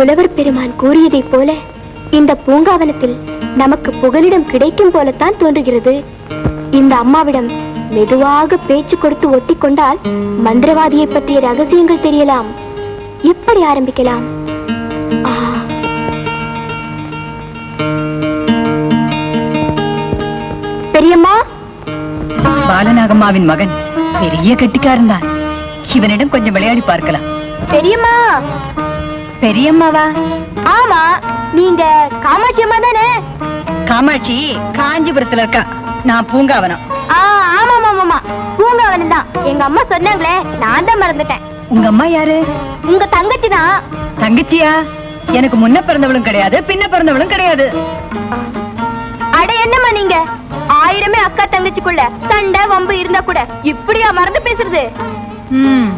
புலவர் பெருமான் கூறியதைப் போல இந்த பூங்காவனத்தில் நமக்கு புகலிடம் கிடைக்கும் போலத்தான் தோன்றுகிறது. இந்த அம்மாவிடம் மெதுவாக பேச்சு கொடுத்து ஒட்டி கொண்டால் மந்திரவாதியை பற்றிய ரகசியங்கள் தெரியலாம். எப்படி ஆரம்பிக்கலாம்? பெரியம்மா, பாலநாகம்மாவின் மகன் பெரிய கெட்டிக்காரன் தான். இவனிடம் கொஞ்சம் விளையாடி பார்க்கலாம். பெரியம்மா. பெரியம்மாவா? ஆமா, நீங்க காமாட்சி அம்மா தானே? காமாட்சி காஞ்சிபுரத்துல இருக்கா. நான் பூங்காவனம். ஆமா, பூங்காவனம் தான். எங்க அம்மா சொன்னாங்களே, நான் தான் மறந்துட்டேன். உங்க அம்மா யாரு? உங்க தங்கச்சி தான். தங்கச்சியா? எனக்கு முன்ன பிறந்தவளும் கிடையாது, பின்ன பிறந்தவளும் கிடையாது. அட என்னம்மா நீங்க, ஆயிரமே அக்கா தங்கச்சிக்குள்ள சண்டை வம்பு இருந்தா கூட இப்படியா மறந்து பேசுறது?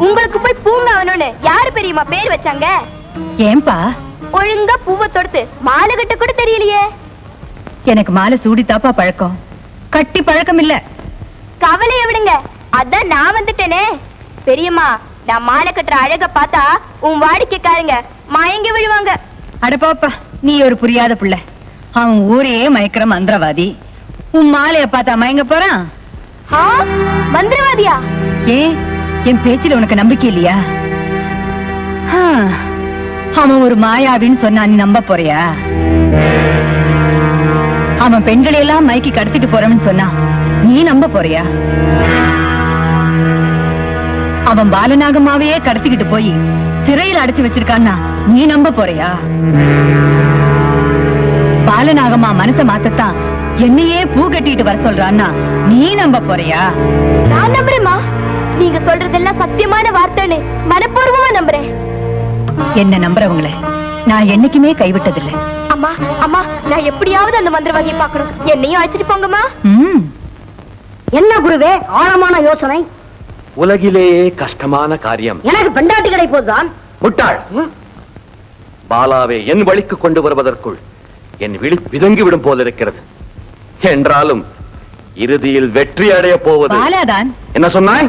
உங்களுக்கு போய் பூங்காவனம்னு யாரு பெரியம்மா பேர் வச்சாங்க? ஏன்பா? ஒழுங்கா பூவை தொடுத்து மாலை கட்ட கூட தெரியலையே. எனக்கு மாலை சூடி தாப்பா பழக்கம், கட்டி பழக்கம் இல்ல. கவலைய விடுங்க, அதான் நான் வந்துட்டேனே. பெரியம்மா, நான் மாலை கட்டுற அழக பார்த்தா உன் வாடிக்கைக்காரங்க மயங்கி விழுவாங்க. அட பாப்பா, நீ ஒரு புரியாத புள்ள. அவன் ஊரே மயக்கிற மந்திரவாதி. உன் மாலைய பார்த்தா மயங்க போறான். மந்திரவாதியா? ஏன் என் பேச்சில உனக்கு நம்பிக்கை இல்லையா? அவன் ஒரு மாயாவின்னு சொன்னா நீ நம்ப போறியா? அவன் பெண்களை எல்லாம் மயக்கி கடத்திட்டு போறவன்னு சொன்னா நீ நம்ப போறியா? அவன் பாலநாகம்மாவையே கடத்திக்கிட்டு போய் சிறையில் அடைச்சு வச்சிருக்கான்னா நீ நம்ப போறியா? பாலநாகம்மா மனச மாத்தத்தான் என்னையே பூ கட்டிட்டு வர சொல்றான்னா நீ நம்ப போறியா? நான் நம்புறேம்மா. நீங்க சொல்றதெல்லாம் சத்தியமான வார்த்தைன்னு மனப்பூர்வமா நம்புறேன். என்ன நம்புறவங்கள நான் என்னைக்குமே கைவிட்டதில்லை. அம்மா, அம்மா, நான் எப்படியாவது அந்த மந்திரவாதியை பார்க்கணும். என்னையும் அழைச்சிட்டு போங்கம்மா. என்ன குருவே ஆழமான யோசனை? உலகிலேயே கஷ்டமான காரியம் எனக்கு பெண்டாட்டி கிடைப்பதுதான். முட்டாள்! பாலாவை என் வழிக்கு கொண்டு வருவதற்குள் என் விழி பிதங்கிவிடும் போல இருக்கிறது. என்றாலும் இறுதியில் வெற்றி அடைய போவது பாலாதான். என்ன சொன்னாய்?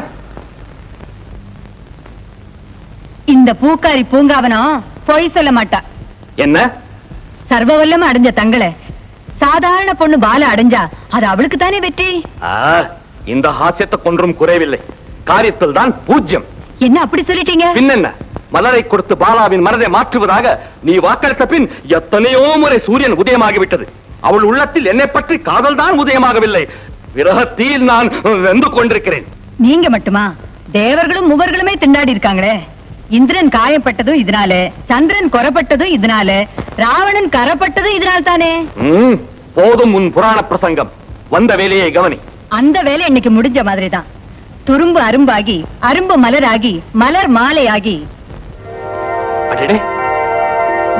இந்த பூக்காரி பூங்காவனம் பொய் சொல்ல மாட்டா. என்ன? சர்வவல்லம அடைஞ்ச தங்களை சாதாரண பொண்ணு பால அடைஞ்சா அது அவளுக்கு தானே வெற்றி. இந்த ஹாஸ்யத்தை கொன்றும் குறைவில்லை. காரியத்தில் தான் பூஜ்யம். என்ன அப்படி சொல்லிட்டீங்க? பின்னென்ன, மலரை கொடுத்து பாலாவின் மனதை மாற்றுவதாக நீ வாக்களித்த பின் எத்தனையோ முறை சூரியன் உதயமாகிவிட்டது. அவள் உள்ளத்தில் என்னை பற்றி காதல் தான் உதயமாகவில்லை. விரகத்தில் நான் வெந்து கொண்டிருக்கிறேன். நீங்க மட்டுமா? தேவர்களும் மூவர்களுமே திண்டாடி இருக்காங்களே. இந்திரன் காயப்பட்டதும் இதனால, சந்திரன் கொரப்பட்டதும் இதனால, ராவணன் கரப்பட்டதும் இதனால தானே. போதும் உன் புராண பிரசங்கம். வந்த வேலையை கவனி. அந்த வேலை இன்னைக்கு முடிஞ்ச மாதிரி தான். துரும்பு அரும்பாகி, அரும்பு மலராகி, மலர் மாலையாகி. அடடே,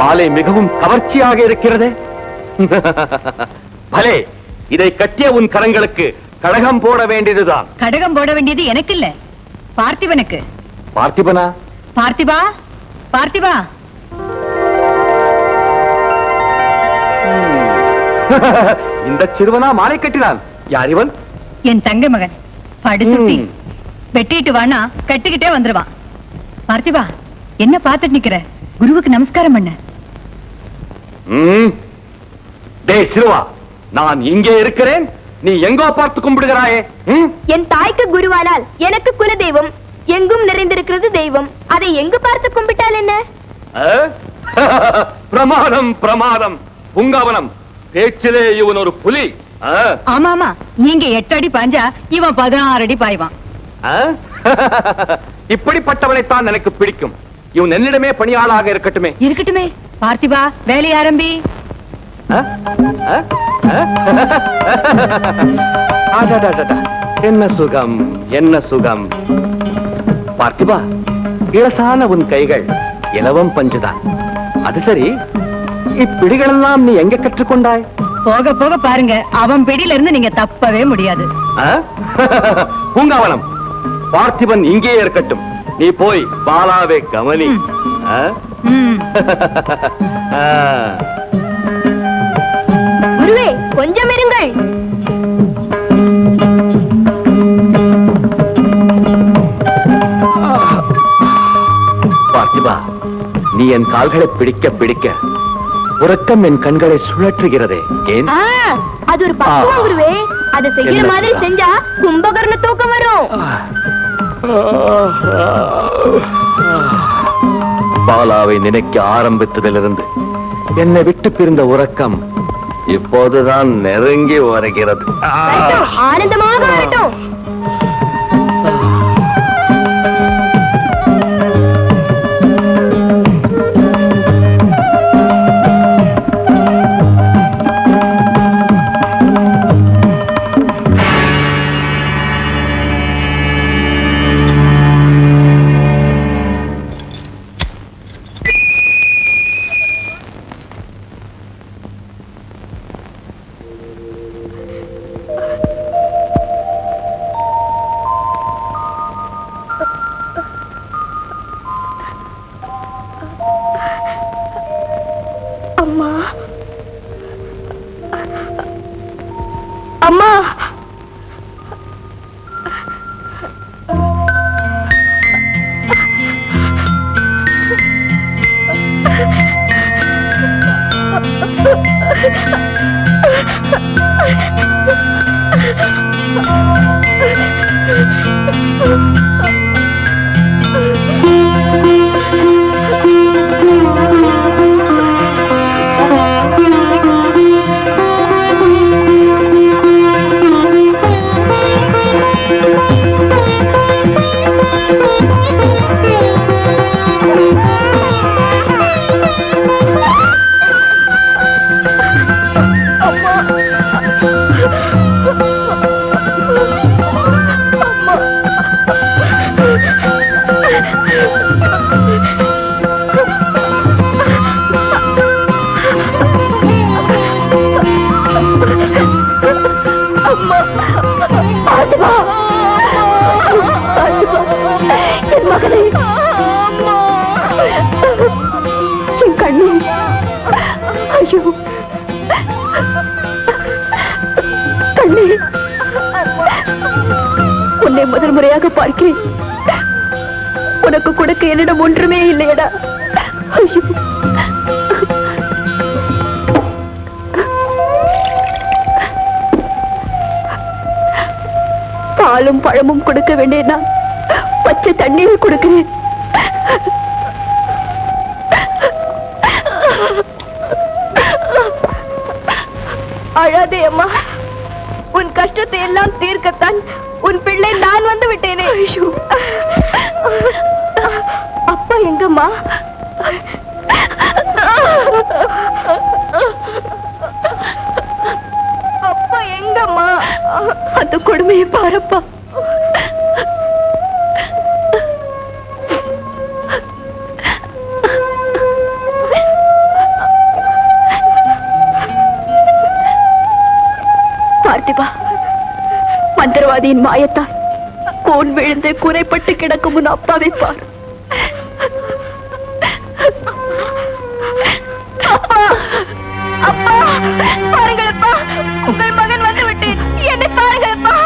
மாலை மிகவும் கவர்ச்சியாக இருக்கிறதே. பலே, இதை கட்டிய உன் கரங்களுக்கு கடகம் போட வேண்டியதுதான். கடகம் போட வேண்டியது எனக்கு இல்ல, பார்த்திபனுக்கு. பார்த்திபனா? பார்த்திபா, பார்த்திபா. இந்த சிறுவனா மாலை கட்டினான்? யார் இவன்? என் தங்க மகன். படுசுட்டி வெட்டிட்டு வானா கட்டிக்கிட்டே வந்துருவான். பார்த்திபா, என்ன பார்த்துட்டு நிக்கிற? குருவுக்கு நமஸ்காரம் பண்ண. டேய் சிறுவா, நான் இங்கே இருக்கிறேன், நீ எங்கோ பார்த்து கும்பிடுகிறாயே. என் தாய்க்கு குருவானால் எனக்கு குல தெய்வம், எங்கும் நிறைந்திருக்கிறது தெய்வம். அதை எங்கு பார்த்து கும்பிட்டால் என்ன? பிரமாதம், பிரமாதம். பூங்காவனம் பேச்சிலே இவன் ஒரு புலி. ஆமா ஆமா, நீங்க 8 அடி பாஞ்சா இவன் 16 அடி பாய்வான். இப்படிப்பட்டவனைத்தான் எனக்கு பிடிக்கும். இவன் என்னிடமே பணியாளாக இருக்கட்டுமே. இருக்கட்டுமே. பார்த்திபா, வேலை ஆரம்பி. என்ன சுகம், என்ன சுகம். பார்த்திபா, இளசான உன் கைகள் இலவம் பஞ்சுதான். அது சரி, இப்பிடிகளெல்லாம் நீ எங்க கற்றுக்கொண்டாய்? போக போக பாருங்க, அவன் பிடியில இருந்து நீங்க தப்பவே முடியாது. பூங்காவனம், பார்த்திபன் இங்கே இருக்கட்டும், நீ போய் பாலாவை கவனி. குருவே, கொஞ்சம் இருங்கள். பார்த்திபா, நீ என் கால்களை பிடிக்க பிடிக்க உறக்கம் என் கண்களை சுழற்றுகிறதே. ஏன்? அது ஒரு பக்குவம் குருவே. அதை செய்யற மாதிரி செஞ்சா கும்பகர்ண தூக்கம் வரும். பாலாவை நினைக்க ஆரம்பித்ததிலிருந்து என்னை விட்டு பிரிந்த உறக்கம் இப்போதுதான் நெருங்கி வருகிறது. ஆனந்தமாக வரட்டும். அம்மா, அம்மா, உன்னை முதல் முறையாக பார்க்கிறேன். உனக்கு கொடுக்க என்னிடம் ஒன்றுமே இல்லையடா. பாலும் பழமும் கொடுக்க வேண்டிய நான் பச்சை தண்ணீரை கொடுக்கிறேன். அழாதே அம்மா. உன் கஷ்டத்தை எல்லாம் தீர்க்கத்தான் உன் பிள்ளை நான் வந்து விட்டேனே. அப்பா எங்கம்மா? அப்பா எங்கம்மா? அந்த கொடுமையை பாரப்பா. பார்த்திபா, மந்திரவாதியின் மாயத்தால் கோன் விழுந்து குறைப்பட்டு கிடக்கும் உன் அப்பாவை பார். அப்பா, அப்பா, பாருங்கள் அப்பா, உங்கள் மகன் வந்து விட்டேன். என்னை பாருங்கள் அப்பா,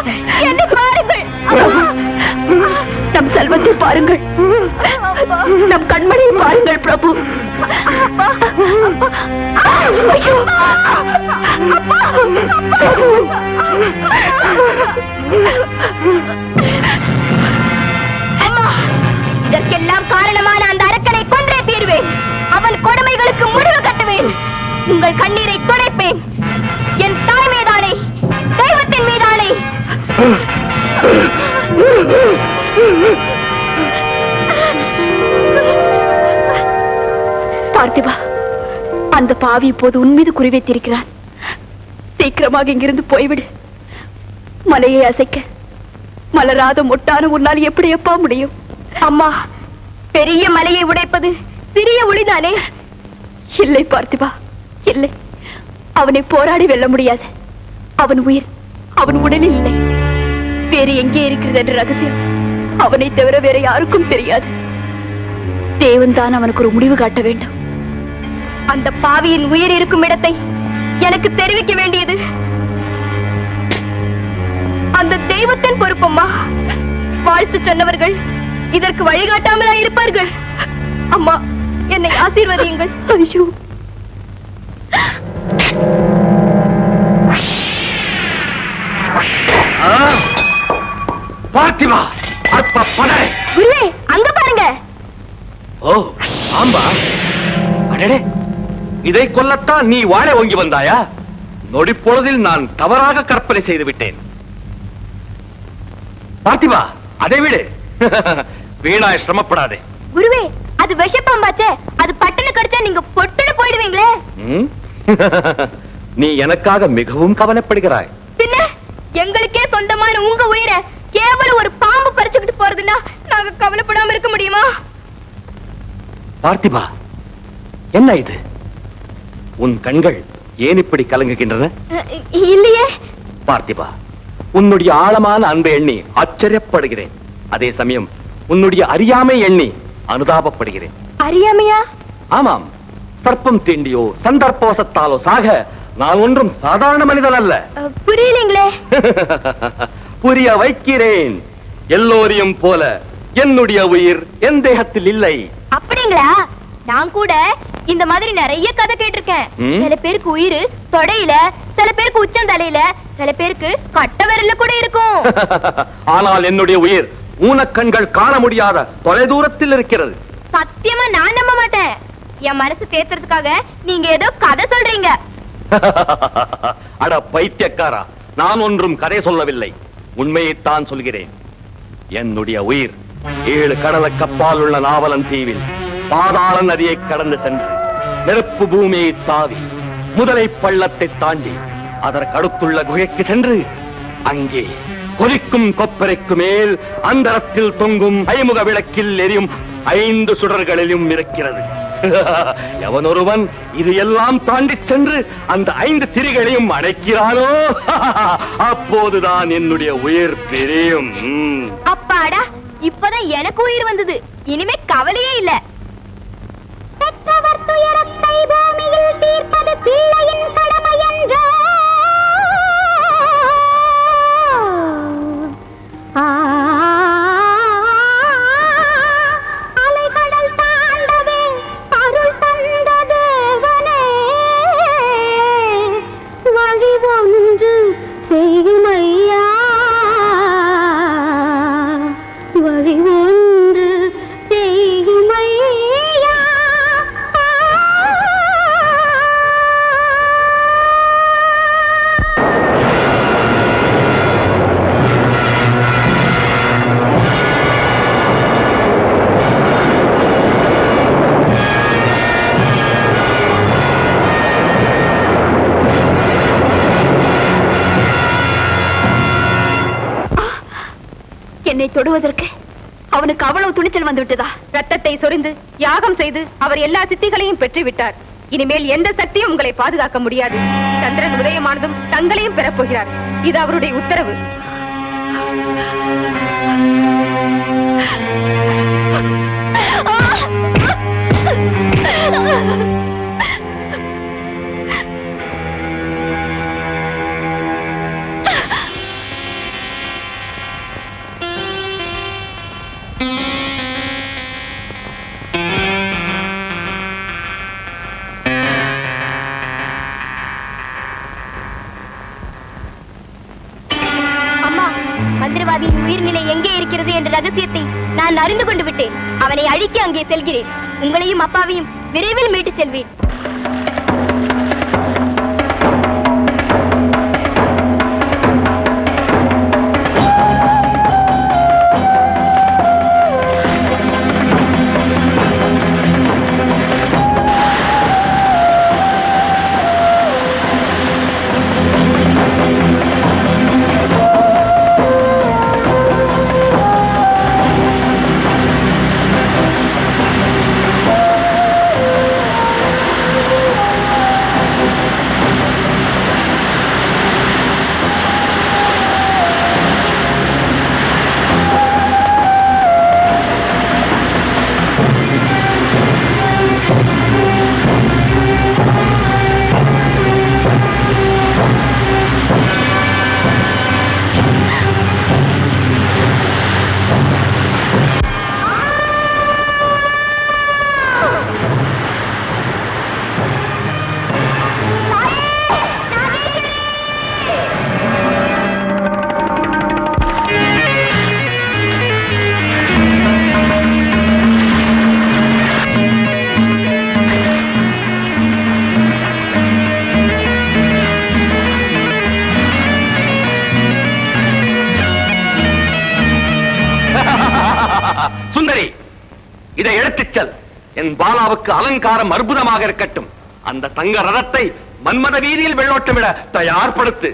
என்னை பாருங்கள். நம் செல்வத்தை பாருங்கள், நம் கண்மணியை பாருங்கள் பிரபு. அப்பா, ஐயோ, அப்பா, அம்மா, இதற்கெல்லாம் காரணமான அந்த அரக்கனை கொன்றே தீர்வேன். அவன் கொடுமைகளுக்கு முடிவு கட்டுவேன். உங்கள் கண்ணீரை துடைப்பேன். என் தாய் மீதானே, தெய்வத்தின் மீதானே. பார்த்திபா, அந்த பாவி இப்போது உன் மீது குறி வைத்திருக்கிறான். சீக்கிரமாக இங்கிருந்து போய்விடு. மலையை அசைக்க மலராத மொட்டான உன்னால் எப்படி எப்பா முடியும்? அம்மா, பெரிய மலையை உடைப்பது சிறிய ஒளிதானே? இல்லை பார்த்திபா, இல்லை. அவனை போராடி வெல்ல முடியாது. அவன் உயிர் அவன் உடலில் இல்லை. வேறு எங்கே இருக்கிறது என்ற ரகசியம் அவனை தவிர வேற யாருக்கும் தெரியாது. தேவன் தான் அவனுக்கு ஒரு முடிவு காட்ட வேண்டும். அந்த பாவியின் உயிர் இருக்கும் இடத்தை எனக்கு தெரிவிக்க வேண்டியது அந்த தெய்வத்தின் பொறுப்பம்மா. வாழ்த்து சொன்னவர்கள் இதற்கு வழிகாட்டாமலா இருப்பார்கள். அம்மா, என்னை ஆசீர்வதியுங்கள். ஐயோ, பார்த்திபா, அற்ப படை. குருவே, அங்க பாருங்க. ஓ, ஆம்பா. அடடே, இதை கொல்லத்தான் நீ வாழை ஓங்கி வந்தாயா? நொடிப்பொழுதில் நான் தவறாக கற்பனை செய்து விட்டேன். பார்த்திபா, அதை விடு. வீணாய் சிரமப்படாதே. குருவே, அது விஷப்பாம்பாச்சே. அது பட்டுன்னு கடிச்சா நீங்க பொட்டுன்னு போயிடுவீங்களே. ம்? நீ எனக்காக மிகவும் கவலைப்படுகிறாய். பின்ன எங்களுக்கே சொந்தமான உங்க உயிரை கேவலம் ஒரு பாம்பு பறிச்சுக்கிட்டு போறதுன்னா நாங்க கவலைப்படாம இருக்க முடியுமா? பார்த்திபா, என்ன இது? உன் கண்கள் ஏன் இப்படி கலங்குகின்றன? இல்லையே. பார்த்திபா, உன்னுடைய ஆழமான அன்பை எண்ணி ஆச்சரியப்படுகிறேன். அதே சமயம் உன்னுடைய அறியாமை எண்ணி அனுதாபப்படுகிறேன். அறியாமையா? ஆமாம், சர்ப்பம் தீண்டியோ சந்தர்ப்பவசத்தாலோ சாக நான் ஒன்றும் சாதாரண மனிதன் அல்ல. புரியலீங்களே. புரிய வைக்கிறேன். எல்லோரையும் போல என்னுடைய உயிர் என் தேகத்தில் இல்லை. அப்படிங்களா? நான் கூட இந்த மாதிரி நிறைய கதை கேட்டிருக்கேன். ம்? சில பேருக்கு உயிர் தொடையில, சில பேருக்கு உச்சந்தலையில, சில பேருக்கு கட்ட விரல்ல கூட இருக்கும். ஆனால் என்னுடைய உயிர் ஊனக்கண்கள் காண முடியாத தொலை தூரத்தில் இருக்கிறது. சத்தியமா நான் நம்ப மாட்டேன். என் மனசு தேத்துறதுக்காக நீங்க ஏதோ கதை சொல்றீங்க. அட பைத்தியக்காரா, நான் ஒன்றும் கதை சொல்லவில்லை, உண்மையைத்தான் சொல்கிறேன். என்னுடைய உயிர் 7 கடலுக்கு அப்பால் உள்ள நாவலன் தீவில் பாதாள நதியை கடந்து சென்று நெருப்பு பூமியை தாவி முதலை பள்ளத்தை தாண்டி அதற்கு அடுத்துள்ள குகைக்கு சென்று அங்கே கொதிக்கும் கொப்பரைக்கு மேல் அந்தரத்தில் தொங்கும் ஐமுக விளக்கில் எரியும் 5 சுடர்களிலும் இருக்கிறது. எவனொருவன் இது எல்லாம் தாண்டி சென்று அந்த 5 திரிகளையும் அடைக்கிறானோ, அப்போதுதான் என்னுடைய உயிர் பிரியும். அப்பாடா, இப்பதான் எனக்கு உயிர் வந்தது. இனிமே கவலையே இல்ல. பெற்றவர் துயரத்தை பூமியில் தீர்ப்பது பிள்ளையின் கடமை என்றோ. அலைகடல் தாண்டவே அருள் தந்த தேவனே, வழி ஒன்று செய்யுமையா, வழி ஒன்று செய்யுமையா. என்னை தொடுவதற்கு அவனுக்கு அவ்வளவு துணிச்சல் வந்து விட்டதா? ரத்தத்தை சொரிந்து யாகம் செய்து அவர் எல்லா சித்திகளையும் பெற்று விட்டார். இனிமேல் எந்த சக்தியும் உங்களை பாதுகாக்க முடியாது. சந்திரன் உதயமானதும் தங்களையும் பெறப் போகிறார். இது அவருடைய உத்தரவு. மந்திரவாதியின் உயிர்நிலை எங்கே இருக்கிறது என்ற ரகசியத்தை நான் அறிந்து கொண்டு விட்டேன். அவனை அழிக்க அங்கே செல்கிறேன். உங்களையும் அப்பாவையும் விரைவில் மீட்டு செல்வேன். சுந்தரி, இதை எடுத்துச் செல். என் பாலாவுக்கு அலங்காரம் அற்புதமாக இருக்கட்டும். அந்த தங்க ரதத்தை மன்மத வீதியில் வெள்ளோட்டமிட தயார்படுத்து.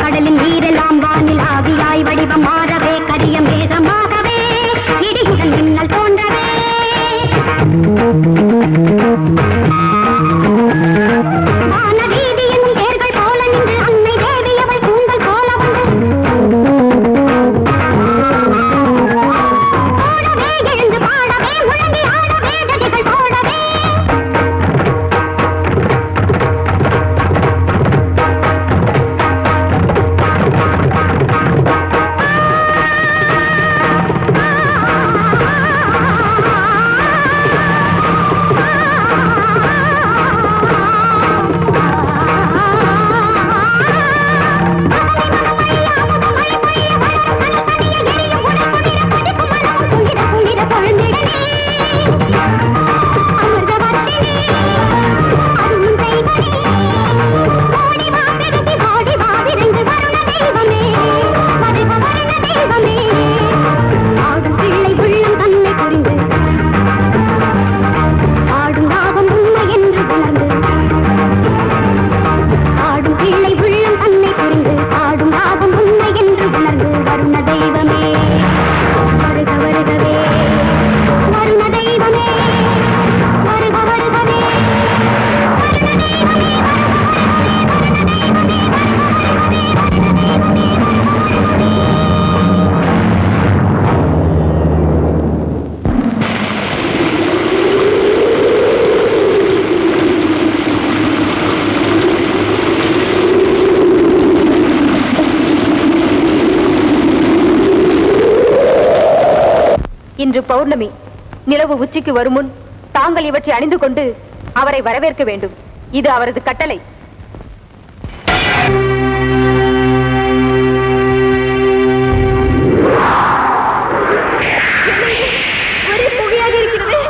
கடலின் நீரெல்லாம் வானில் ஆவியாய் வடிவம் மாறவே, கரிய மேகமாகவே, இடியுடன் மின்னல் தோன்றவே, வான வீதி என்னும் தேர்கள் போல நின்று அன்னை தேவி அவள் கூந்தல் போல வந்து ஓடவே, எழுந்து பாடவே, முழங்கி ஆடவே, கதிகள் போடவே. இன்று பௌர்ணமி, நிலவு உச்சிக்கு வரும் முன் தாங்கள் இவற்றை அணிந்து கொண்டு அவரை வரவேற்க வேண்டும். இது அவரது கட்டளை. ஒரே புகையாக இருக்கிறது.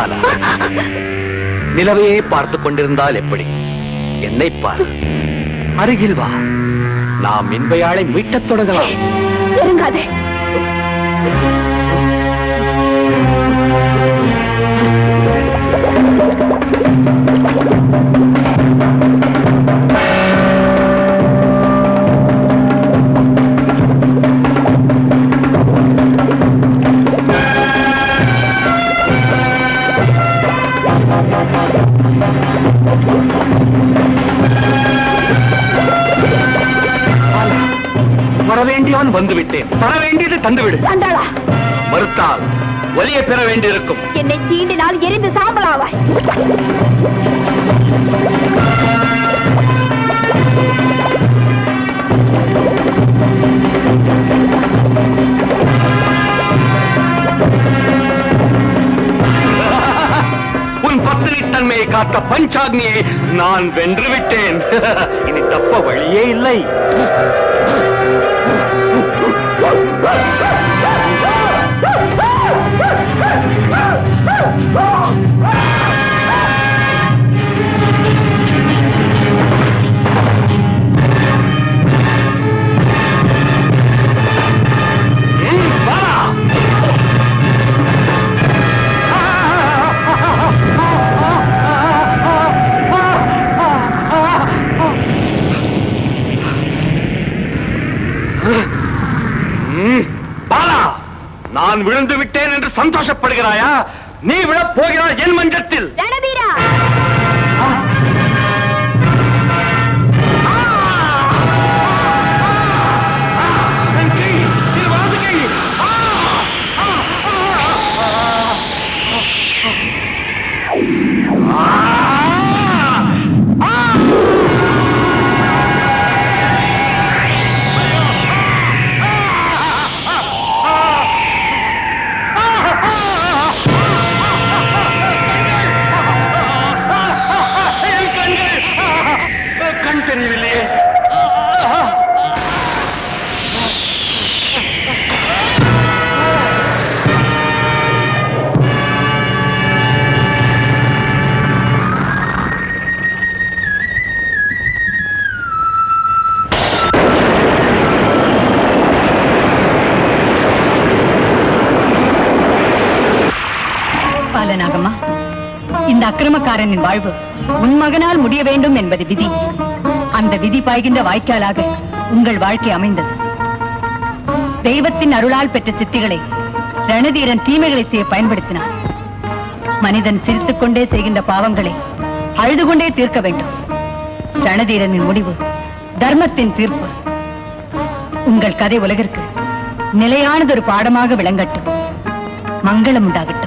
பாலா, நிலவையே பார்த்து கொண்டிருந்தால் எப்படி? என்னை பார், அருகில் வா, நாம் மின்வையாளை மீட்டத் தொடங்கலாம். இறங்காதே. வரவேண்டியவன் வந்துவிட்டேன், தர வேண்டியது தந்துவிடு. சண்டாளா, மறுத்தால் வலியை பெற வேண்டியிருக்கும். என்னை தீண்டினால் எரிந்து சாம்பலாவாய். உன் பத்தினி தன்மையை காத்த பஞ்சாக்னியை நான் வென்று விட்டேன். இனி தப்ப வழியே இல்லை. பாலா, நான் விழுந்து விட்டேன் என்று சந்தோஷப்படுகிறாயா? நீ விழப் போகிறாய் என் மஞ்சத்தில். ரணவீரா, கண் தெரியவில்லையே. பாலநாகம்மா, இந்த அக்கிரமக்காரனின் வாழ்வு உன் மகனால் முடிய வேண்டும் என்பது விதி. அந்த விதி பாய்கின்ற வாய்க்காலாக உங்கள் வாழ்க்கை அமைந்தது. தெய்வத்தின் அருளால் பெற்ற சித்திகளை ரணதீரன் தீமைகளை செய்ய பயன்படுத்தினான். மனிதன் சிரித்துக் கொண்டே செய்கின்ற பாவங்களை அழுது கொண்டே தீர்க்க வேண்டும். ரணதீரனின் முடிவு தர்மத்தின் தீர்ப்பு. உங்கள் கதை உலகிற்கு நிலையானதொரு பாடமாக விளங்கட்டும். மங்களம் உண்டாகட்டும்.